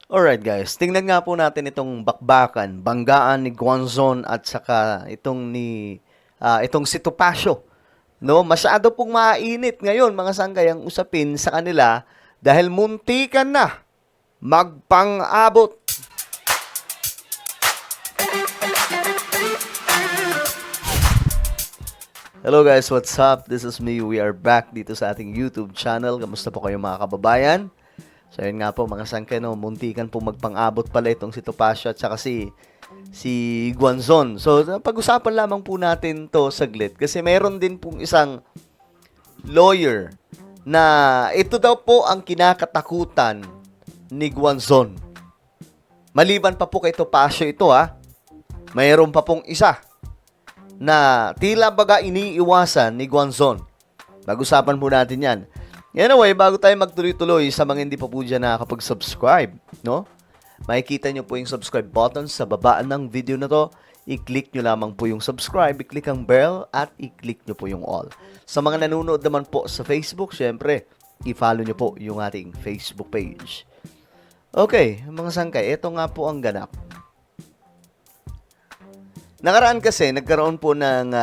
Alright guys, tingnan nga po natin itong bakbakan, banggaan ni Guanzon at saka itong si Topacio. No, masyado pong mainit ngayon mga sanggay ang usapin sa kanila dahil muntikan na magpang-abot. Hello guys, what's up? This is me. We are back dito sa ating YouTube channel. Kamusta po kayo mga kababayan? So yun nga po mga sangkay, no, muntikan po magpang-abot pala itong si Topacio at saka si Guanzon. So pag-usapan lamang po natin to saglit kasi meron din pong isang lawyer na ito daw po ang kinakatakutan ni Guanzon. Maliban pa po kay Topacio ito mayroon pa pong isa na tila baga iniiwasan ni Guanzon. Pag-usapan po natin yan. Anyway, bago tayo magtuloy-tuloy, sa mga hindi pa po dyan nakakapag-subscribe, no? Makikita nyo po yung subscribe button sa babaan ng video na to. I-click nyo lamang po yung subscribe, i-click ang bell, at i-click nyo po yung all. Sa mga nanonood naman po sa Facebook, syempre, i-follow nyo po yung ating Facebook page. Okay, mga sangkay, ito nga po ang ganap. Nakaraan kasi, nagkaroon po ng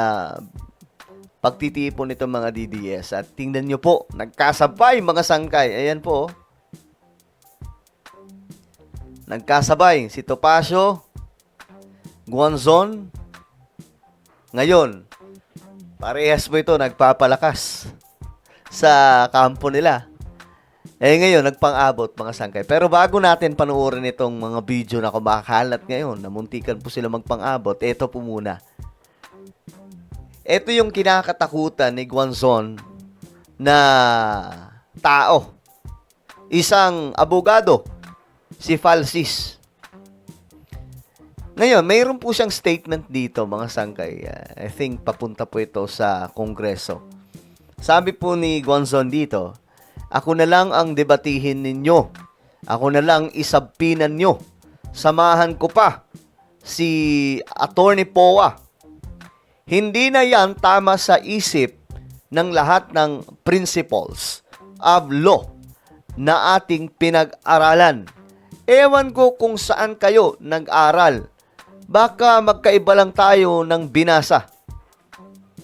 pagtitipon nitong mga DDS. At tingnan nyo po, nagkasabay mga sangkay. Ayan po. Nagkasabay si Topacio, Guanzon. Ngayon, parehas po ito nagpapalakas sa kampo nila. Ngayon, nagpang-abot mga sangkay. Pero bago natin panuorin itong mga video na kumakalat ngayon, na muntikan po sila magpang-abot, ito po muna. Ito yung kinakatakutan ni Guanzon na tao. Isang abogado, si Falsis. Ngayon, mayroon po siyang statement dito, mga sangkay. I think papunta po ito sa Kongreso. Sabi po ni Guanzon dito, ako na lang ang debatihin ninyo. Ako na lang isabpinan nyo. Samahan ko pa si Attorney Poa. Hindi na yan tama sa isip ng lahat ng principles of law na ating pinag-aralan. Ewan ko kung saan kayo nag-aral. Baka magkaiba lang tayo ng binasa.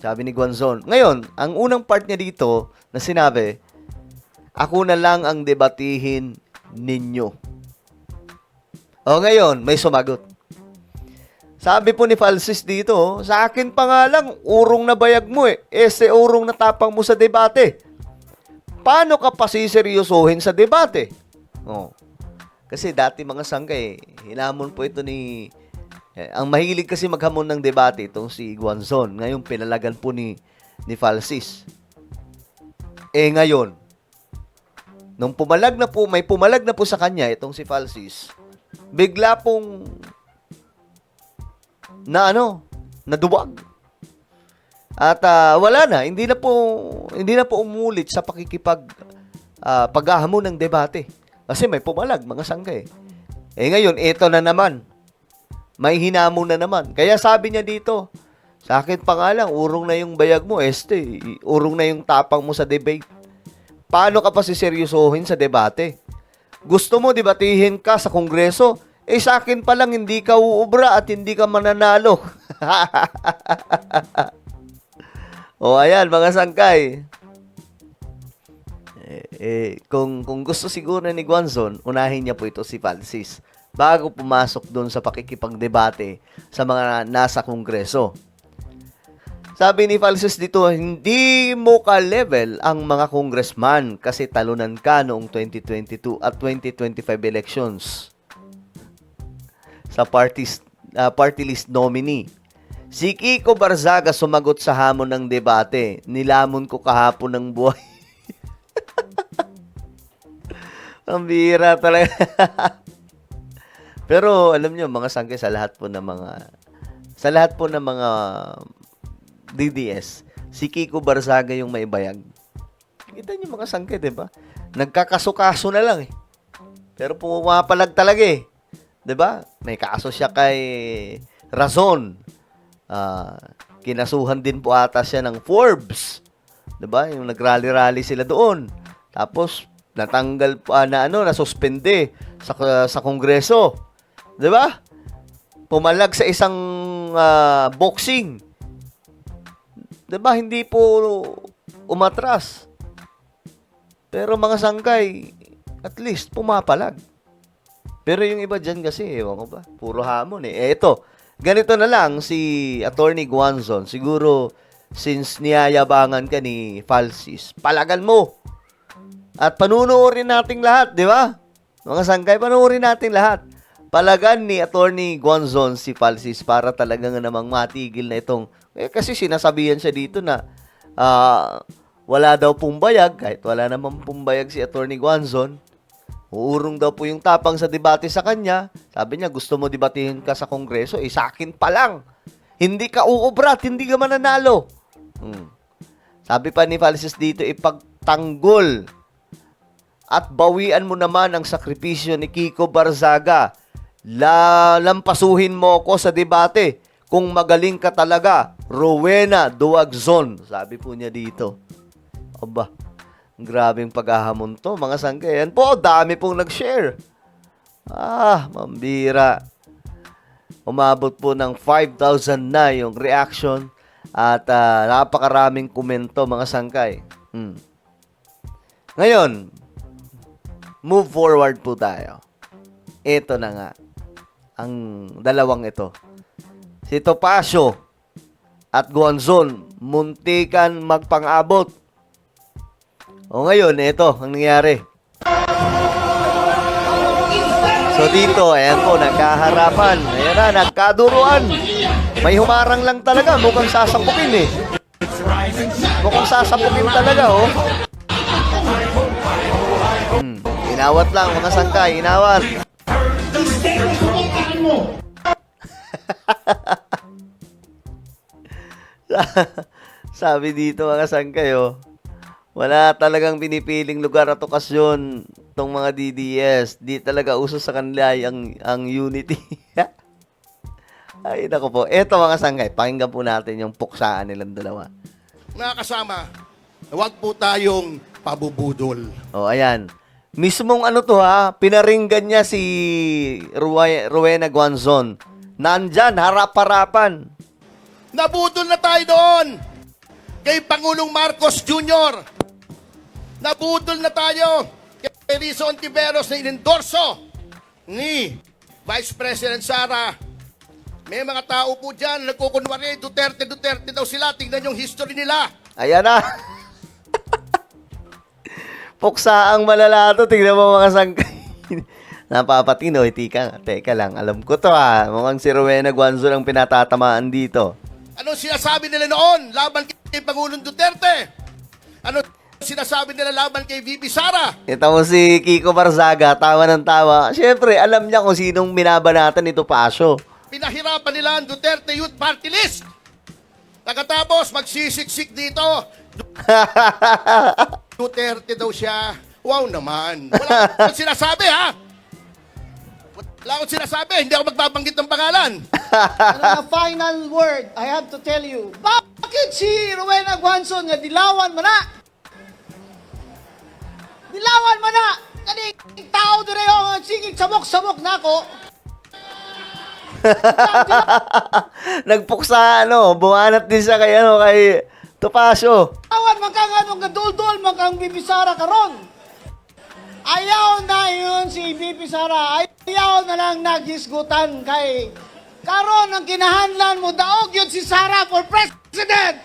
Sabi ni Guanzon. Ngayon, ang unang part niya dito na sinabi, ako na lang ang debatihin ninyo. O ngayon, may sumagot. Sabi po ni Falsis dito, sa akin pa nga lang, urong na bayag mo urong na tapang mo sa debate. Paano ka pa siseryosohin sa debate? Kasi dati mga sangkay, hinamon po ito ni... ang mahilig kasi maghamon ng debate itong si Guanzon. Ngayon, pinalagan po ni Falsis. Ngayon, nung may pumalag na po sa kanya itong si Falsis, bigla pong naduwag. At wala na, hindi na po umulit sa paghahamon ng debate. Kasi may pumalag mga sangkay. Ngayon, ito na naman. May hinamon na naman. Kaya sabi niya dito, sa akin pa nga lang, urong na yung bayag mo, urong na yung tapang mo sa debate. Paano ka pa siseryosohin sa debate? Gusto mo debatihin ka sa Kongreso? Sa akin pa lang hindi ka uubra at hindi ka mananalo. Ayan mga sangkay. Kung gusto siguro ni Guanzon, unahin niya po ito si Falsis bago pumasok doon sa pakikipagdebate sa mga nasa Kongreso. Sabi ni Falsis dito, hindi mo ka-level ang mga congressman kasi talunan ka noong 2022 at 2025 elections sa party list nominee. Si Kiko Barzaga sumagot sa hamon ng debate. Nilamon ko kahapon ng buhay. Ang bihira talaga. Pero alam nyo, mga sangkay, sa lahat po ng mga DDS, si Kiko Barzaga yung maibayag. Kita niyo mga sangkay, diba? Nagkakaso-kaso na lang Pero pumapalag talaga 'di ba? May kaso siya kay Razon. Kinasuhan din po ata siya ng Forbes. 'Di ba? Yung nagrally-rally sila doon. Tapos natanggal pa na nasuspende sa Kongreso. 'Di ba? Pumalag sa isang boxing. 'Di ba? Hindi po umatras. Pero mga sangkay, at least pumapalag. Pero yung iba dyan kasi, ewan ko ba, puro hamon eh. Eto, ganito na lang si Attorney Guanzon. Siguro, since niyayabangan ka ni Falsis, palagan mo. At panunuorin nating lahat, di ba? Mga sangkay, panuorin nating lahat. Palagan ni Attorney Guanzon si Falsis para talaga nga namang matigil na itong, kasi sinasabihan siya dito na, wala daw pong bayag, kahit wala namang pong bayag si Attorney Guanzon. Uurong daw po yung tapang sa debate sa kanya. Sabi niya, gusto mo debatehin ka sa Kongreso? Sa akin pa lang. Hindi ka uubrat, hindi ka mananalo. Sabi pa ni Falsis dito, ipagtanggol at bawian mo naman ang sakripisyo ni Kiko Barzaga. Lampasuhin mo ko sa debate. Kung magaling ka talaga, Rowena Duagzon. Sabi po niya dito. Aba, grabeng paghahamon to, mga sangkay. Yan po, dami pong nag-share. Mambira. Umabot po ng 5,000 na yung reaction at napakaraming komento, mga sangkay. Ngayon, move forward po tayo. Ito na nga, ang dalawang ito. Si Topacio at Guanzon, muntikan magpang-abot. O ngayon, ito ang nangyari. So dito, ayan po, nagkaharapan. Ayan na, nagkaduruan. May humarang lang talaga, mukhang sasapukin eh. Mukhang sasapukin talaga, oh. Inawat lang, mga sangkay, inawat. Sabi dito, mga sangkay, oh. Wala talagang pinipiling lugar at okasyon tong mga DDS. Di talaga uso sa kanila ang unity. Ay, nako po. Eto, mga sangkay, pakinggan po natin yung puksaan nilang dalawa. Mga kasama, huwag po tayong pabubudol. O, ayan. Mismong pinaringgan niya si Rowena Guanzon. Nandyan, harap-harapan. Nabudol na tayo doon kay Pangulong Marcos Jr. Nabudol na tayo kay Rizzo Ontiveros na inendorso ni Vice President Sara. May mga tao po dyan nagkukunwari, Duterte daw sila. Tingnan yung history nila. Ayan na. Puksaang malala to. Tingnan mo, mga sangkay. Napapatino. Teka lang. Alam ko to Mukhang si Rowena Guanzon ang pinatatamaan dito. Ano sinasabi nila noon laban kay Pangulong Duterte? Ano sinasabi nila laban kay VP Sara? Ito mo si Kiko Barzaga, tawa ng tawa. Siyempre, alam niya kung sinong binabanatan nito Topacio. Pinahirapan nila ang Duterte Youth Party List. Pagkatapos, magsisiksik dito. Duterte daw siya. Wow naman. Wala akong sinasabi, ha? Wala akong sinasabi. Hindi ako magbabanggit ng pangalan. And a final word, I have to tell you, bakit si Rowena Guanzon nga dilawan mo na? Dilawan mo na! Kaning tao dire yung sigig sabok-sabok na ako. Nagpuksa, bumanat din siya kay Topacio. Dilawan man kang gadul-dul man kang Bibi Sara karon. Ayaw na yun si Bibi Sara. Ayaw na lang naghisgutan kay karon ang kinahanlan mo daog yun si Sara for president.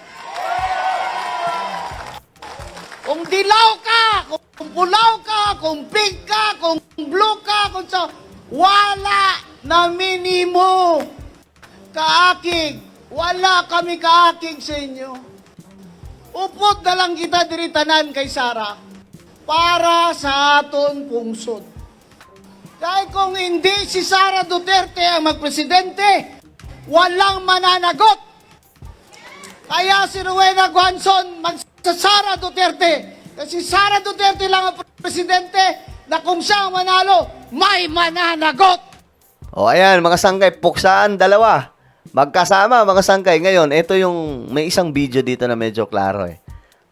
Kung dilaw ka, kung pulaw ka, kung pink ka, kung blue ka, kung sa wala na minimo kaakig. Wala kami kaakig sa inyo. Upot na lang kita diritanan kay Sara para sa aton pungsod. Dahil kung hindi si Sara Duterte ang magpresidente, walang mananagot. Kaya si Rowena Guanzon sa Sara Duterte. Kasi Sara Duterte lang ang presidente na kung siya ang manalo, may mananagot. O ayan, mga sangkay, puksaan, dalawa. Magkasama, mga sangkay. Ngayon, ito yung, may isang video dito na medyo klaro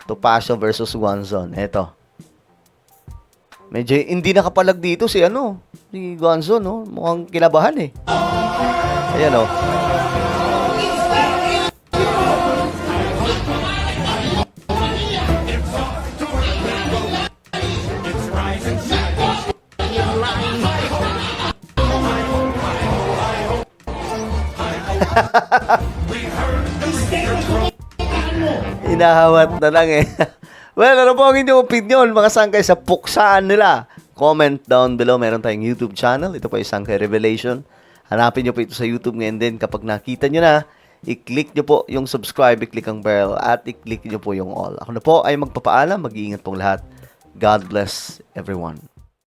Topacio versus Guanzon. Ito. Medyo hindi nakapalag dito si si Guanzon, no? Mukhang kinabahan eh. Ayan, oh. Hinahawat na lang eh. Well, ano po ang inyong opinion, mga sangkay, sa puksaan nila? Comment down below. Meron tayong YouTube channel. Ito po yung Sangkay Revelation. Hanapin nyo po ito sa YouTube ngayon din. Kapag nakita nyo na, i-click nyo po yung subscribe, i-click ang bell, at i-click nyo po yung all. Ako na po ay magpapaalam. Mag-iingat pong lahat. God bless everyone.